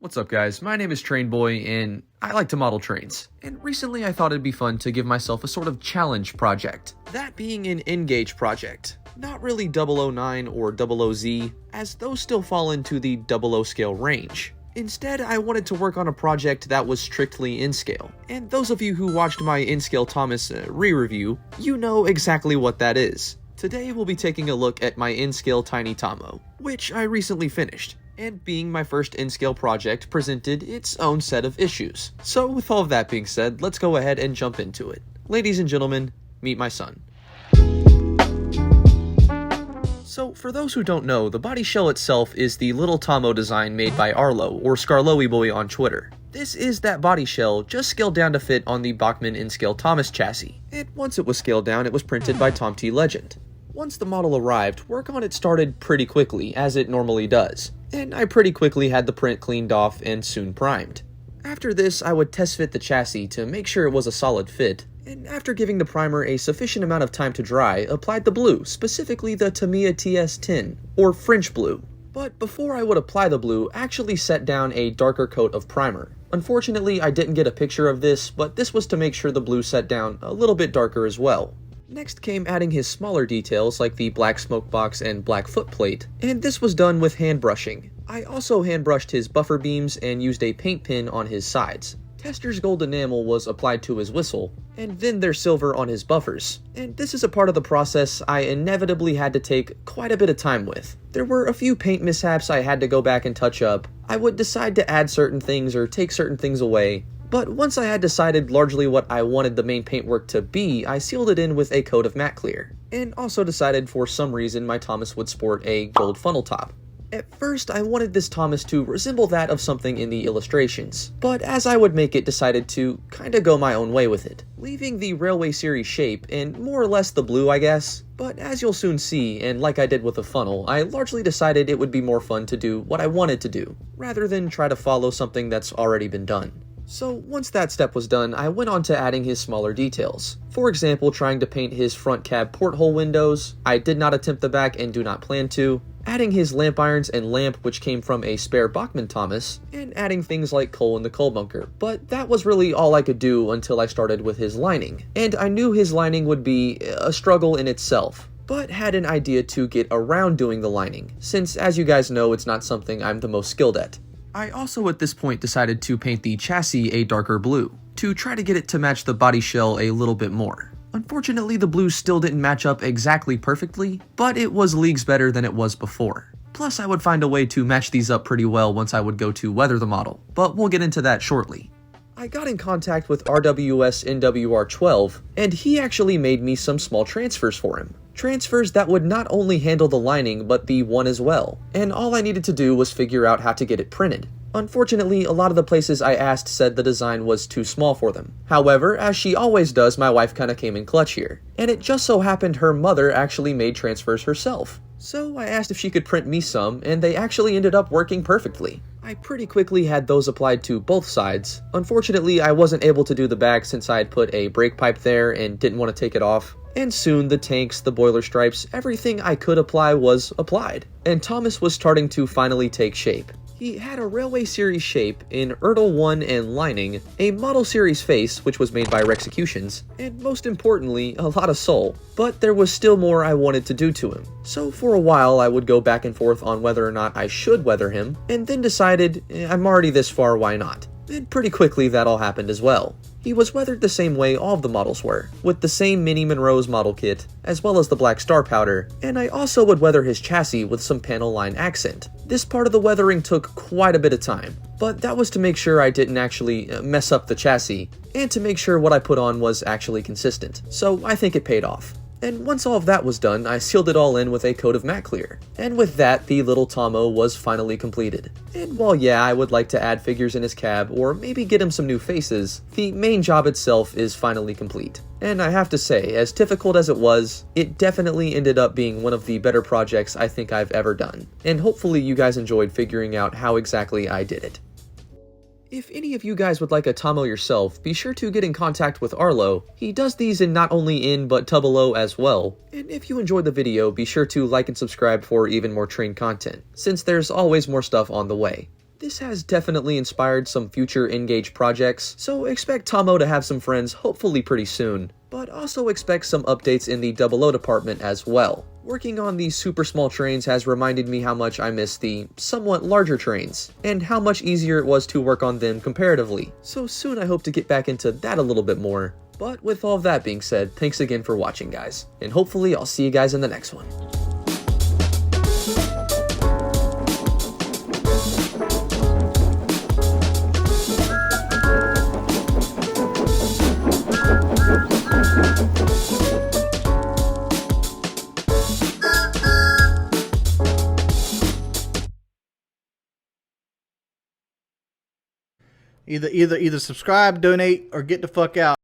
What's up guys, my name is TrainBoy and I like to model trains. And recently I thought it'd be fun to give myself a sort of challenge project. That being an N-gauge project. Not really 009 or 00Z, as those still fall into the 00 scale range. Instead, I wanted to work on a project that was strictly N-scale. And those of you who watched my N-scale Thomas re-review, you know exactly what that is. Today we'll be taking a look at my N-scale Tiny Thommo, which I recently finished. And being my first N-scale project presented its own set of issues. So with all of that being said, let's go ahead and jump into it. Ladies and gentlemen, meet my son. So for those who don't know, the body shell itself is the little Thommo design made by Arlo, or Scarloey on Twitter. This is that body shell, just scaled down to fit on the Bachmann N-scale Thomas chassis. And once it was scaled down, it was printed by Tom T. Legend. Once the model arrived, work on it started pretty quickly, as it normally does. And I pretty quickly had the print cleaned off and soon primed. After this, I would test fit the chassis to make sure it was a solid fit, and after giving the primer a sufficient amount of time to dry, applied the blue, specifically the Tamiya TS10, or French blue. But before I would apply the blue, actually set down a darker coat of primer. Unfortunately, I didn't get a picture of this, but this was to make sure the blue set down a little bit darker as well. Next came adding his smaller details like the black smoke box and black footplate, and this was done with hand brushing. I also hand brushed his buffer beams and used a paint pen on his sides. Tester's gold enamel was applied to his whistle, and then there's silver on his buffers. And this is a part of the process I inevitably had to take quite a bit of time with. There were a few paint mishaps I had to go back and touch up. I would decide to add certain things or take certain things away. But once I had decided largely what I wanted the main paintwork to be, I sealed it in with a coat of matte clear. And also decided for some reason my Thomas would sport a gold funnel top. At first, I wanted this Thomas to resemble that of something in the illustrations, but as I would make it, decided to kinda go my own way with it, leaving the Railway Series shape and more or less the blue, I guess. But as you'll soon see, and like I did with the funnel, I largely decided it would be more fun to do what I wanted to do, rather than try to follow something that's already been done. So once that step was done, I went on to adding his smaller details. For example, trying to paint his front cab porthole windows. I did not attempt the back and do not plan to. Adding his lamp irons and lamp, which came from a spare Bachmann Thomas, and adding things like coal in the coal bunker. But that was really all I could do until I started with his lining. And I knew his lining would be a struggle in itself, but had an idea to get around doing the lining, since as you guys know, it's not something I'm the most skilled at. I also at this point decided to paint the chassis a darker blue, to try to get it to match the body shell a little bit more. Unfortunately, the blue still didn't match up exactly perfectly, but it was leagues better than it was before. Plus, I would find a way to match these up pretty well once I would go to weather the model, but we'll get into that shortly. I got in contact with RWS NWR12, and he actually made me some small transfers for him. Transfers that would not only handle the lining, but the one as well, and all I needed to do was figure out how to get it printed. Unfortunately, a lot of the places I asked said the design was too small for them. However, as she always does, my wife kinda came in clutch here, and it just so happened her mother actually made transfers herself. So I asked if she could print me some, and they actually ended up working perfectly. I pretty quickly had those applied to both sides. Unfortunately, I wasn't able to do the back since I had put a brake pipe there and didn't want to take it off. And soon the tanks, the boiler stripes, everything I could apply was applied. And Thomas was starting to finally take shape. He had a Railway Series shape in Erdl 1 and lining, a Model Series face, which was made by Rexecutions, and most importantly, a lot of soul. But there was still more I wanted to do to him. So for a while, I would go back and forth on whether or not I should weather him, and then decided, I'm already this far, why not? And pretty quickly that all happened as well. He was weathered the same way all of the models were, with the same Mini Monroe's model kit, as well as the black star powder, and I also would weather his chassis with some panel line accent. This part of the weathering took quite a bit of time, but that was to make sure I didn't actually mess up the chassis, and to make sure what I put on was actually consistent, so I think it paid off. And once all of that was done, I sealed it all in with a coat of matte clear. And with that, the little Thommo was finally completed. And while yeah, I would like to add figures in his cab, or maybe get him some new faces, the main job itself is finally complete. And I have to say, as difficult as it was, it definitely ended up being one of the better projects I think I've ever done. And hopefully you guys enjoyed figuring out how exactly I did it. If any of you guys would like a Thommo yourself, be sure to get in contact with Arlo. He does these in not only in but Tubalo as well. And if you enjoyed the video, be sure to like and subscribe for even more train content, since there's always more stuff on the way. This has definitely inspired some future Engage projects, so expect Thommo to have some friends hopefully pretty soon. But also expect some updates in the 00 department as well. Working on these super small trains has reminded me how much I miss the somewhat larger trains, and how much easier it was to work on them comparatively. So soon I hope to get back into that a little bit more. But with all of that being said, thanks again for watching, guys, and hopefully I'll see you guys in the next one. Either subscribe, donate, or get the fuck out.